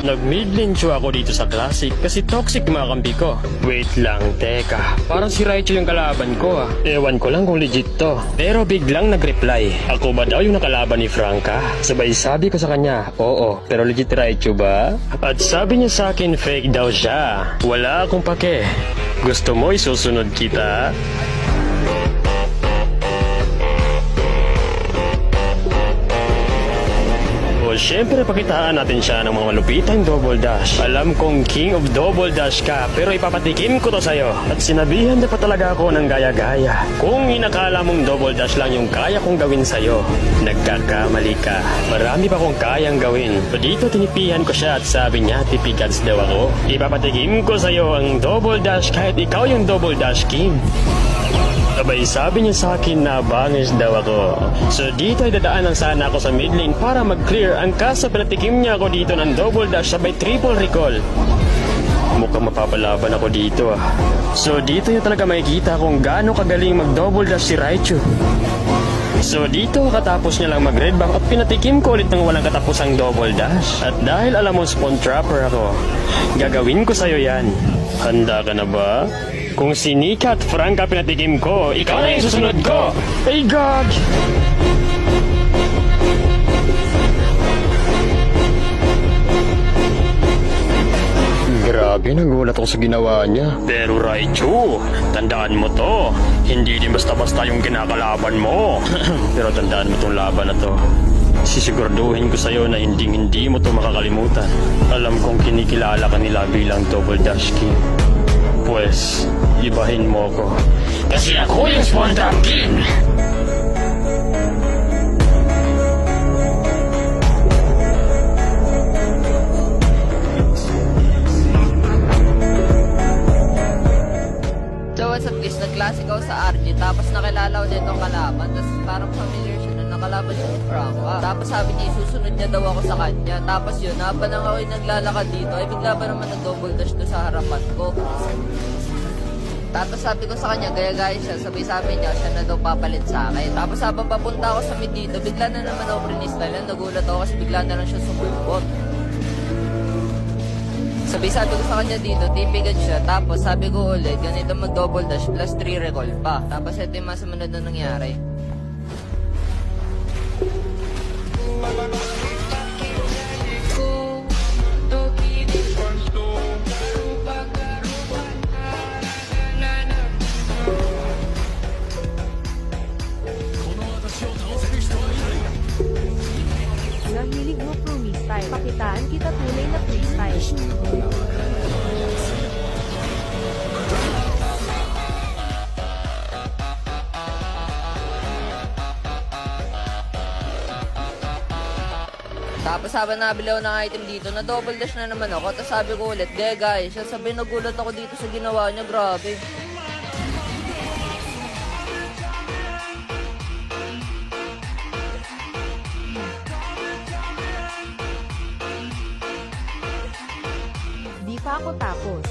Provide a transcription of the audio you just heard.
Nag-mid-lane ako dito sa Classic kasi toxic mga kampi ko. Wait lang, teka. Parang si Raichu yung kalaban ko ah. Ewan ko lang kung legit to. Pero biglang nag-reply. Ako ba daw yung nakalaban ni Franca? Sabay sabi ko sa kanya, oo, pero legit Raichu ba? At sabi niya sa akin fake daw siya. Wala akong pake. Gusto mo isusunod kita? Siyempre pakitaan natin siya ng mga malupitang double dash. Alam kong king of double dash ka, pero ipapatikim ko to sa'yo. At sinabihan na pa talaga ako ng gaya-gaya. Kung inakala mong double dash lang yung kaya kong gawin sa'yo, nagkakamali ka. Marami pa kong kayang gawin. So dito tinipihan ko siya at sabi niya tipigads daw ako. Ipapatikim ko sa'yo ang double dash kahit ikaw yung double dash king. Sabay sabi niya sa akin na bangis daw ako. So dito ay dadaanan sana ako sa mid lane para mag-clear. Ang kaso pinatikim niya ako dito ng double dash sabay triple recall. Mukhang mapapalaban ako dito ah. So dito niya talaga makikita kung gaano kagaling mag-double dash si Raichu. So dito katapos niya lang mag-red buff at pinatikim ko ulit ng walang katapusang double dash. At dahil alam mo spawn trapper ako, gagawin ko sa'yo yan. Handa ka na ba? Kung si Nika at Franca pinatikim ko, ikaw na yung susunod ko! Ay, God! Grabe, nagulat ako sa ginawa niya. Pero Raichu, tandaan mo to. Hindi din basta-basta yung kinakalaban mo. Pero tandaan mo tong laban na to. Sisiguraduhin ko sa'yo na hindi mo to makakalimutan. Alam kong kinikilala ka nila bilang double dash king. Pues, ibahin mo ko. Kasi ako yung spawn trap king! So what's up guys, nag-classic ako sa RG, tapos nakilala ko din ng kalaban, tapos parang familiar siya na nakalaban siya ni Franca. Tapos sabi niya, susunod niya daw ako sa kanya. Tapos yun, habang ako yung naglalakad dito, ay bigla ba naman nag-double dash to sa harapan ko. Tapos sabi ko sa kanya, gaya-gaya siya, sabi niya, siya na daw papalit sa akin. Tapos habang papunta ako sa mid dito, bigla na naman ako freestyle, nagulat ako kasi bigla na lang siya sumulpot. Sabi ko sa kanya dito, tipigan siya. Tapos sabi ko ulit, ganito mag-double dash plus 3 recall pa. Tapos ito yung masamunod na nangyari. Nahilig mo freestyle. Pakitaan kita tunay na freestyle. Tapos sabi nabili ako ng item dito, na double dash na naman ako. Tapos sabi ko ulit, guys, siya sabi nagulat ako dito sa ginawa niya, grabe. Di pa ako tapos.